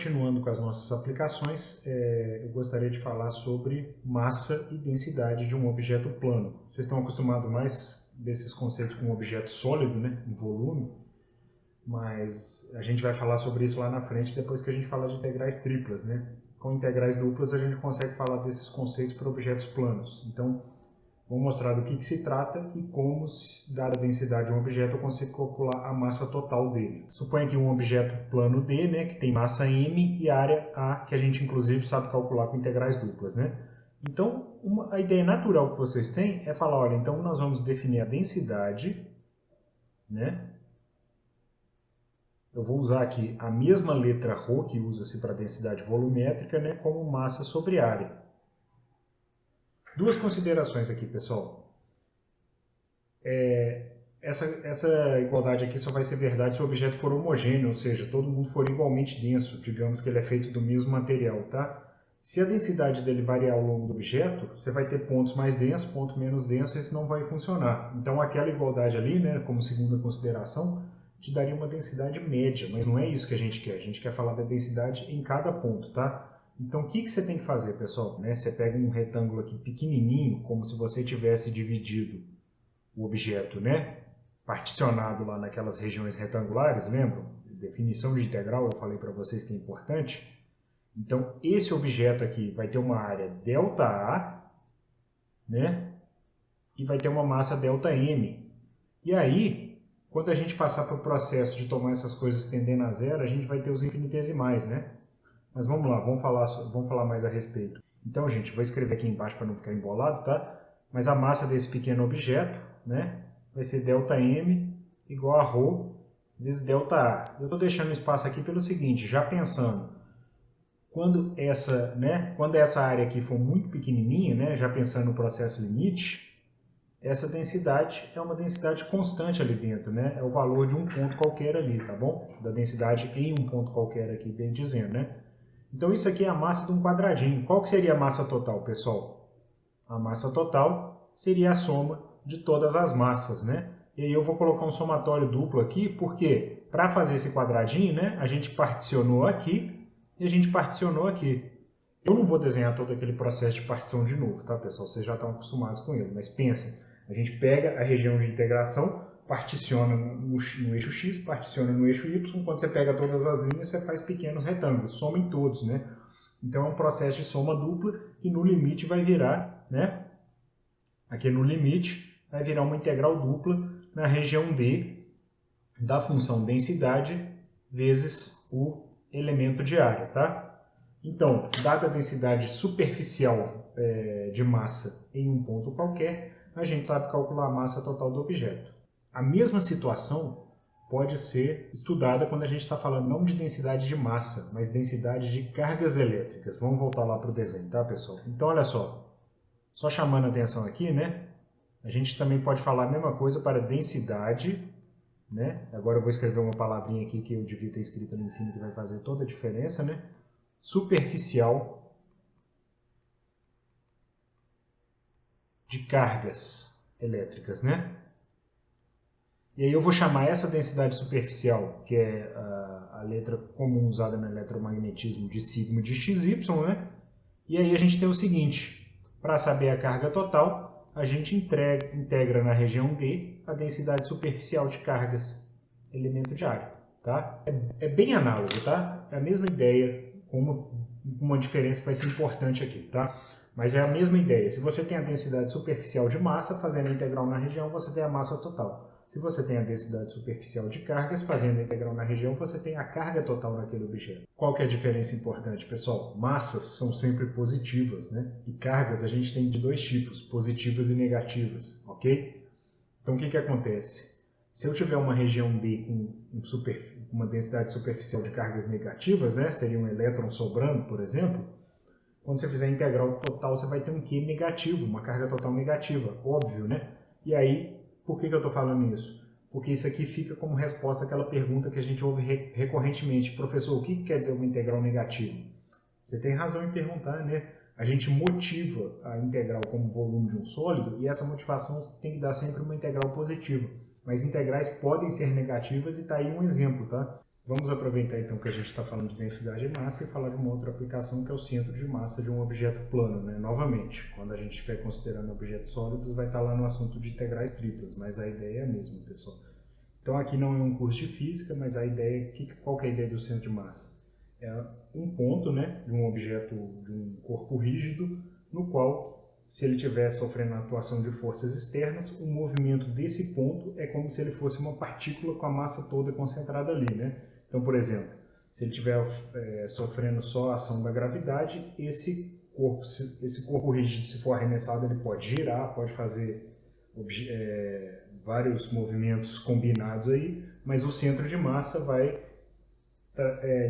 Continuando com as nossas aplicações, eu gostaria de falar sobre massa e densidade de um objeto plano. Vocês estão acostumados mais desses conceitos com um objeto sólido, né, em volume, mas a gente vai falar sobre isso lá na frente, depois que a gente falar de integrais triplas, né? Com integrais duplas a gente consegue falar desses conceitos para objetos planos. Então, vou mostrar do que se trata e como, dada a densidade de um objeto, eu consigo calcular a massa total dele. Suponha que um objeto plano D, né, que tem massa m e área A, que a gente inclusive sabe calcular com integrais duplas, né? Então, a ideia natural que vocês têm é falar, olha, então nós vamos definir a densidade, né? Eu vou usar aqui a mesma letra ρ que usa-se para densidade volumétrica, né, como massa sobre área. Duas considerações aqui, pessoal. Essa igualdade aqui só vai ser verdade se o objeto for homogêneo, ou seja, todo mundo for igualmente denso, digamos que ele é feito do mesmo material, tá? Se a densidade dele variar ao longo do objeto, você vai ter pontos mais densos, pontos menos densos, e isso não vai funcionar. Então aquela igualdade ali, né, como segunda consideração, te daria uma densidade média, mas não é isso que a gente quer falar da densidade em cada ponto, tá? Então o que você tem que fazer, pessoal? Você pega um retângulo aqui pequenininho, como se você tivesse dividido o objeto, né, particionado lá naquelas regiões retangulares, lembram? Definição de integral, eu falei para vocês que é importante. Então, esse objeto aqui vai ter uma área ΔA, né? E vai ter uma massa ΔM. E aí, quando a gente passar para o processo de tomar essas coisas tendendo a zero, a gente vai ter os infinitesimais, né? Mas vamos lá, vamos falar mais a respeito. Então, gente, vou escrever aqui embaixo para não ficar embolado, tá? Mas a massa desse pequeno objeto, né, vai ser ΔM igual a ρ vezes ΔA. Eu estou deixando o espaço aqui pelo seguinte, já pensando, quando essa área aqui for muito pequenininha, né, já pensando no processo limite, essa densidade é uma densidade constante ali dentro, né? É o valor de um ponto qualquer ali, tá bom? Da densidade em um ponto qualquer aqui, bem dizendo, né? Então isso aqui é a massa de um quadradinho. Qual que seria a massa total, pessoal? A massa total seria a soma de todas as massas, né? E aí eu vou colocar um somatório duplo aqui, porque para fazer esse quadradinho, né, a gente particionou aqui e a gente particionou aqui. Eu não vou desenhar todo aquele processo de partição de novo, tá, pessoal? Vocês já estão acostumados com ele, mas pensem, a gente pega a região de integração, particiona no eixo X, particiona no eixo Y, quando você pega todas as linhas, você faz pequenos retângulos, soma em todos, né? Então é um processo de soma dupla e no limite vai virar, né? Aqui no limite vai virar uma integral dupla na região D da função densidade vezes o elemento de área, tá? Então, dada a densidade superficial de massa em um ponto qualquer, a gente sabe calcular a massa total do objeto. A mesma situação pode ser estudada quando a gente está falando não de densidade de massa, mas densidade de cargas elétricas. Vamos voltar lá para o desenho, tá, pessoal? Então, olha só chamando a atenção aqui, né? A gente também pode falar a mesma coisa para densidade, né? Agora eu vou escrever uma palavrinha aqui que eu devia ter escrito ali em cima que vai fazer toda a diferença, né? Superficial de cargas elétricas, né? E aí eu vou chamar essa densidade superficial, que é a letra comum usada no eletromagnetismo, de sigma de xy, né? E aí a gente tem o seguinte, para saber a carga total, a gente integra na região D a densidade superficial de cargas, elemento de área, tá? É bem análogo, tá? É a mesma ideia, com uma diferença que vai ser importante aqui, tá? Mas é a mesma ideia. Se você tem a densidade superficial de massa, fazendo a integral na região, você tem a massa total. Se você tem a densidade superficial de cargas, fazendo a integral na região, você tem a carga total naquele objeto. Qual que é a diferença importante, pessoal? Massas são sempre positivas, né? E cargas a gente tem de dois tipos, positivas e negativas, ok? Então o que acontece? Se eu tiver uma região D com uma densidade superficial de cargas negativas, né? Seria um elétron sobrando, por exemplo, quando você fizer a integral total, você vai ter um Q negativo, uma carga total negativa, óbvio, né? E aí, por que eu estou falando isso? Porque isso aqui fica como resposta àquela pergunta que a gente ouve recorrentemente. Professor, o que quer dizer uma integral negativa? Você tem razão em perguntar, né? A gente motiva a integral como volume de um sólido e essa motivação tem que dar sempre uma integral positiva. Mas integrais podem ser negativas e está aí um exemplo, tá? Vamos aproveitar então que a gente está falando de densidade e massa e falar de uma outra aplicação que é o centro de massa de um objeto plano, né? Novamente, quando a gente estiver considerando objetos sólidos, vai estar lá no assunto de integrais triplas, mas a ideia é a mesma, pessoal. Então aqui não é um curso de física, mas a ideia, qual que é a ideia do centro de massa? É um ponto, né, de um objeto, de um corpo rígido, no qual, se ele estiver sofrendo a atuação de forças externas, o movimento desse ponto é como se ele fosse uma partícula com a massa toda concentrada ali, né? Então, por exemplo, se ele estiver sofrendo só a ação da gravidade, esse corpo rígido, se for arremessado, ele pode girar, pode fazer vários movimentos combinados aí, mas o centro de massa vai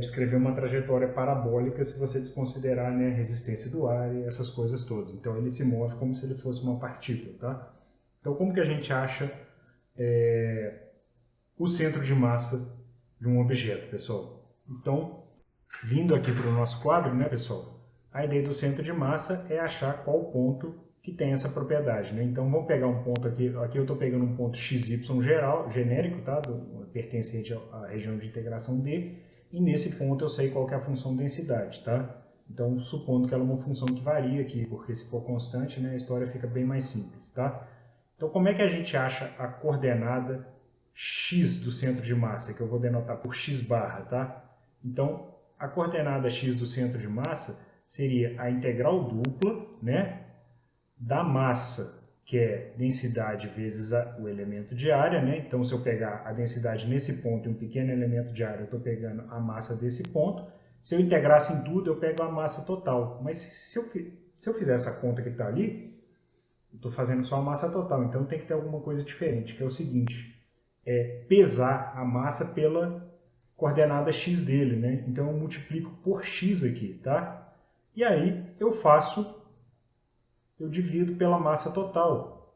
descrever uma trajetória parabólica se você desconsiderar, né, a resistência do ar e essas coisas todas. Então ele se move como se ele fosse uma partícula, tá? Então como que a gente acha o centro de massa de um objeto, pessoal? Então, vindo aqui para o nosso quadro, né, pessoal? A ideia do centro de massa é achar qual ponto que tem essa propriedade, né? Então, vamos pegar um ponto aqui. Aqui eu estou pegando um ponto XY geral, genérico, tá? Pertencente à região de integração D. E nesse ponto eu sei qual que é a função densidade, tá? Então, supondo que ela é uma função que varia aqui, porque se for constante, né, a história fica bem mais simples, tá? Então, como é que a gente acha a coordenada x do centro de massa, que eu vou denotar por x barra, tá? Então, a coordenada x do centro de massa seria a integral dupla, né, da massa, que é densidade vezes o elemento de área, né? Então, se eu pegar a densidade nesse ponto e um pequeno elemento de área, eu estou pegando a massa desse ponto. Se eu integrasse em tudo, eu pego a massa total. Mas se eu fizer essa conta que está ali, eu estou fazendo só a massa total. Então, tem que ter alguma coisa diferente, que é o seguinte: pesar a massa pela coordenada x dele, né? Então eu multiplico por x aqui, tá? E aí eu divido pela massa total.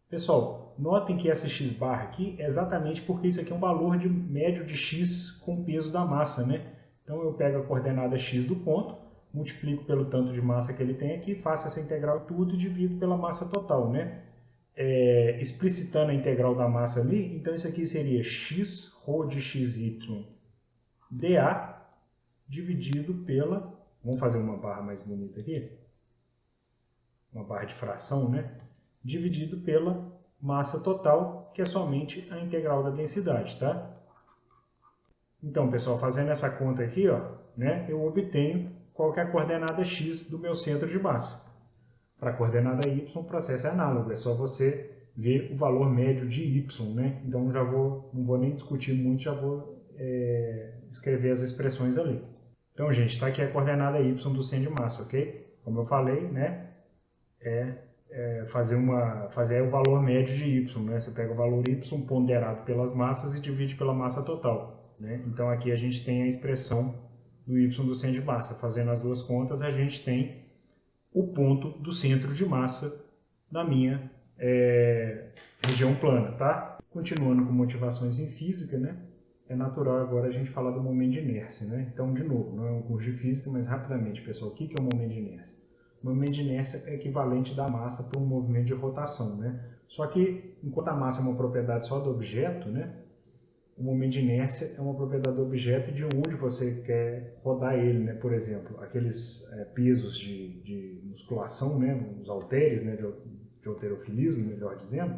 Pessoal, notem que essa x barra aqui é exatamente porque isso aqui é um valor médio de x com o peso da massa, né? Então eu pego a coordenada x do ponto, multiplico pelo tanto de massa que ele tem aqui, faço essa integral tudo e divido pela massa total, né? Explicitando a integral da massa ali, então isso aqui seria x rho de xy dA dividido pela, vamos fazer uma barra mais bonita aqui, uma barra de fração, né? Dividido pela massa total, que é somente a integral da densidade, tá? Então, pessoal, fazendo essa conta aqui, ó, né, eu obtenho qual que é a coordenada x do meu centro de massa. Para a coordenada y, o processo é análogo, é só você ver o valor médio de y, né? Então, não vou nem discutir muito, já vou escrever as expressões ali. Então, gente, está aqui a coordenada y do centro de massa, ok? Como eu falei, né, fazer o valor médio de y, né? Você pega o valor y ponderado pelas massas e divide pela massa total, né? Então, aqui a gente tem a expressão do y do centro de massa. Fazendo as duas contas, a gente tem o ponto do centro de massa da minha região plana, tá? Continuando com motivações em física, né? É natural agora a gente falar do momento de inércia, né? Então, de novo, não é um curso de física, mas rapidamente, pessoal, o que é o momento de inércia? O momento de inércia é equivalente da massa para um movimento de rotação, né? Só que, enquanto a massa é uma propriedade só do objeto, né? O momento de inércia é uma propriedade do objeto e de onde você quer rodar ele, né? Por exemplo, aqueles pesos de musculação, né? Os halteres, né? De halterofilismo, melhor dizendo,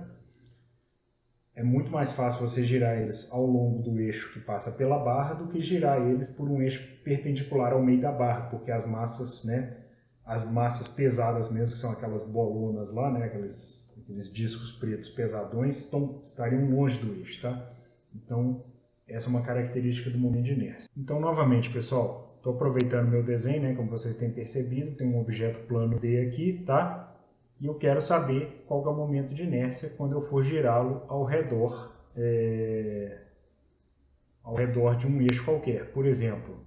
é muito mais fácil você girar eles ao longo do eixo que passa pela barra do que girar eles por um eixo perpendicular ao meio da barra, porque as massas, né? As massas pesadas mesmo, que são aquelas bolonas lá, né? Aqueles discos pretos pesadões, estariam longe do eixo, tá? Então, essa é uma característica do momento de inércia. Então, novamente, pessoal, estou aproveitando meu desenho, né? Como vocês têm percebido, tem um objeto plano D aqui, tá? E eu quero saber qual é o momento de inércia quando eu for girá-lo ao redor de um eixo qualquer. Por exemplo,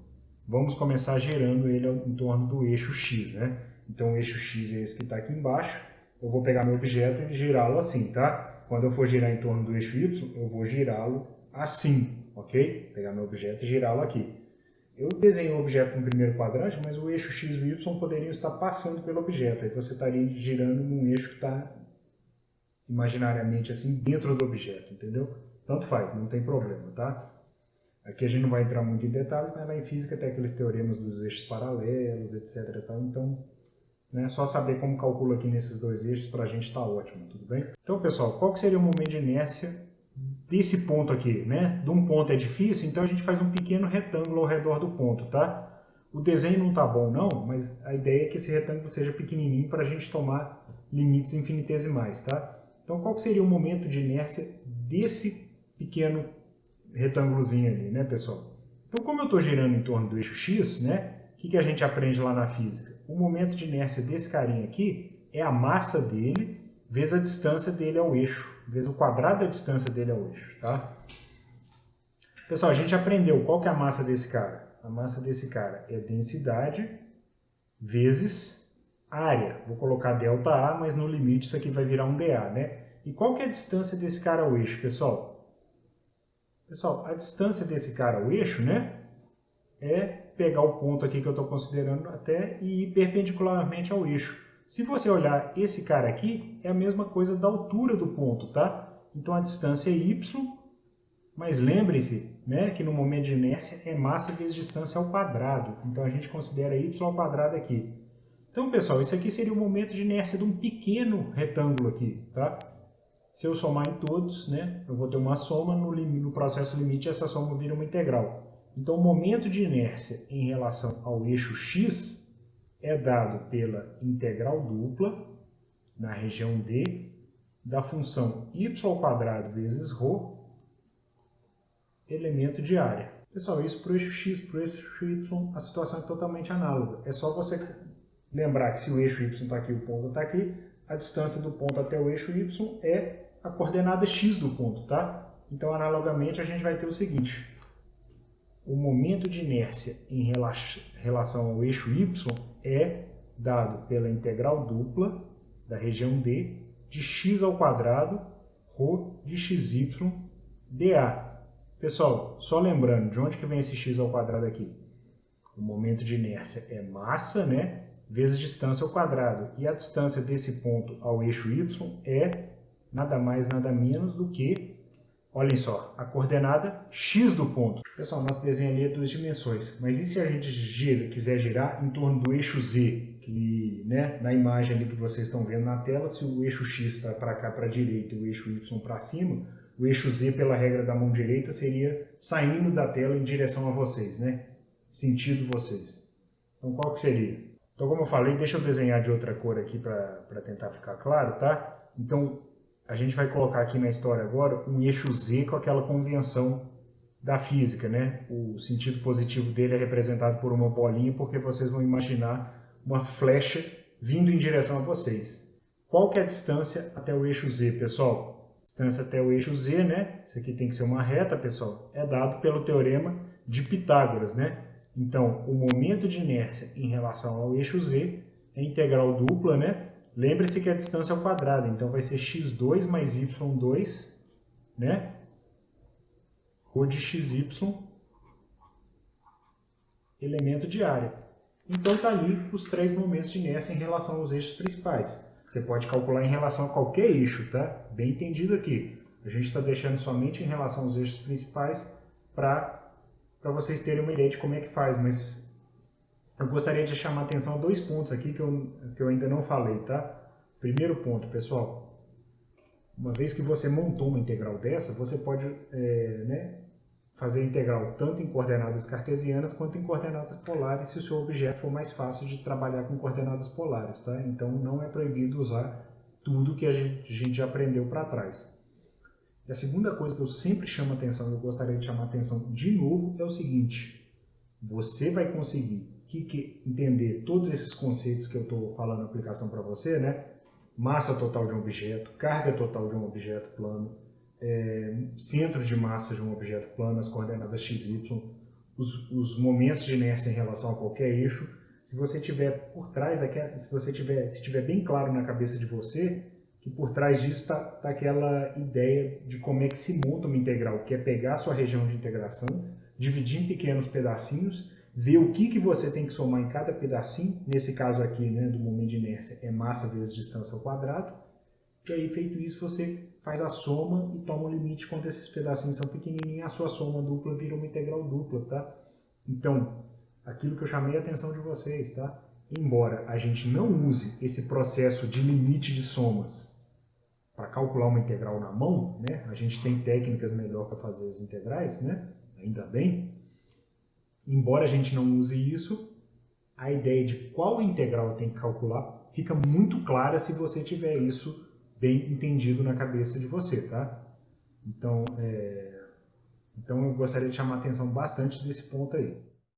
vamos começar girando ele em torno do eixo X, né? Então, o eixo X é esse que está aqui embaixo. Eu vou pegar meu objeto e girá-lo assim, tá? Quando eu for girar em torno do eixo Y, eu vou girá-lo assim, ok? Pegar meu objeto e girá-lo aqui. Eu desenhei o objeto no primeiro quadrante, mas o eixo X e Y poderiam estar passando pelo objeto. Aí você estaria girando num eixo que está imaginariamente assim dentro do objeto, entendeu? Tanto faz, não tem problema, tá? Aqui a gente não vai entrar muito em detalhes, mas lá em física tem aqueles teoremas dos eixos paralelos, etc. E tal. Então, né, só saber como calcula aqui nesses dois eixos para a gente está ótimo, tudo bem? Então, pessoal, qual que seria o momento de inércia desse ponto aqui, né? De um ponto é difícil, então a gente faz um pequeno retângulo ao redor do ponto, tá? O desenho não tá bom não, mas a ideia é que esse retângulo seja pequenininho para a gente tomar limites infinitesimais, tá? Então, qual que seria o momento de inércia desse pequeno retângulozinho ali, né, pessoal? Então, como eu estou girando em torno do eixo X, né, o que a gente aprende lá na física? O momento de inércia desse carinha aqui é a massa dele vezes a distância dele ao eixo, vezes o quadrado da distância dele ao eixo, tá? Pessoal, a gente aprendeu qual que é a massa desse cara. A massa desse cara é densidade vezes área. Vou colocar ΔA, mas no limite isso aqui vai virar um dA, né? E qual que é a distância desse cara ao eixo, pessoal? Pessoal, a distância desse cara ao eixo, né, é pegar o ponto aqui que eu estou considerando até e ir perpendicularmente ao eixo. Se você olhar esse cara aqui, é a mesma coisa da altura do ponto, tá? Então a distância é y, mas lembre-se, né, que no momento de inércia é massa vezes distância ao quadrado. Então a gente considera y ao quadrado aqui. Então, pessoal, isso aqui seria o momento de inércia de um pequeno retângulo aqui, tá? Se eu somar em todos, né, eu vou ter uma soma, no processo limite essa soma vira uma integral. Então, o momento de inércia em relação ao eixo x é dado pela integral dupla, na região D, da função y² vezes ρ, elemento de área. Pessoal, isso para o eixo x, para o eixo y, a situação é totalmente análoga. É só você lembrar que se o eixo y está aqui, o ponto está aqui, a distância do ponto até o eixo y é a coordenada x do ponto, tá? Então, analogamente, a gente vai ter o seguinte. O momento de inércia em relação ao eixo y é dado pela integral dupla da região D de x² ρ de xy dA. Pessoal, só lembrando, de onde que vem esse x² aqui? O momento de inércia é massa, né, vezes distância ao quadrado. E a distância desse ponto ao eixo y é nada mais, nada menos do que, olhem só, a coordenada x do ponto. Pessoal, nosso desenho ali é 2 dimensões, mas e se a gente quiser girar em torno do eixo z, que, né, na imagem ali que vocês estão vendo na tela, se o eixo x está para cá, para a direita, e o eixo y para cima, o eixo z, pela regra da mão direita, seria saindo da tela em direção a vocês, né? Sentido vocês. Então, qual que seria? Então, como eu falei, deixa eu desenhar de outra cor aqui para tentar ficar claro, tá? Então, a gente vai colocar aqui na história agora um eixo z com aquela convenção da física, né? O sentido positivo dele é representado por uma bolinha, porque vocês vão imaginar uma flecha vindo em direção a vocês. Qual que é a distância até o eixo z, pessoal? Distância até o eixo z, né? Isso aqui tem que ser uma reta, pessoal. É dado pelo teorema de Pitágoras, né? Então, o momento de inércia em relação ao eixo z é integral dupla, né? Lembre-se que a distância é ao quadrado, então vai ser x2 mais y2, né? Rho de xy, elemento de área. Então está ali os 3 momentos de inércia em relação aos eixos principais. Você pode calcular em relação a qualquer eixo, tá? Bem entendido aqui. A gente está deixando somente em relação aos eixos principais para vocês terem uma ideia de como é que faz, mas eu gostaria de chamar a atenção a 2 pontos aqui que eu ainda não falei, tá? Primeiro ponto, pessoal, uma vez que você montou uma integral dessa, você pode né, fazer a integral tanto em coordenadas cartesianas quanto em coordenadas polares, se o seu objeto for mais fácil de trabalhar com coordenadas polares, tá? Então não é proibido usar tudo que a gente já aprendeu para trás. E a segunda coisa que eu sempre chamo a atenção, eu gostaria de chamar a atenção de novo, é o seguinte: você vai conseguir entender todos esses conceitos que eu estou falando na aplicação para você, né? Massa total de um objeto, carga total de um objeto plano, centro de massa de um objeto plano, as coordenadas x, y, os momentos de inércia em relação a qualquer eixo. Se você tiver por trás, se tiver bem claro na cabeça de você, que por trás disso está aquela ideia de como é que se monta uma integral, que é pegar a sua região de integração, dividir em pequenos pedacinhos, ver o que você tem que somar em cada pedacinho, nesse caso aqui, né, do momento de inércia, é massa vezes distância ao quadrado, e aí feito isso você faz a soma e toma o limite quando esses pedacinhos são pequenininhos, a sua soma dupla vira uma integral dupla, tá? Então, aquilo que eu chamei a atenção de vocês, tá? Embora a gente não use esse processo de limite de somas para calcular uma integral na mão, né? A gente tem técnicas melhor para fazer as integrais, né? Ainda bem. Embora a gente não use isso, a ideia de qual integral tem que calcular fica muito clara se você tiver isso bem entendido na cabeça de você, tá? Então eu gostaria de chamar a atenção bastante desse ponto aí.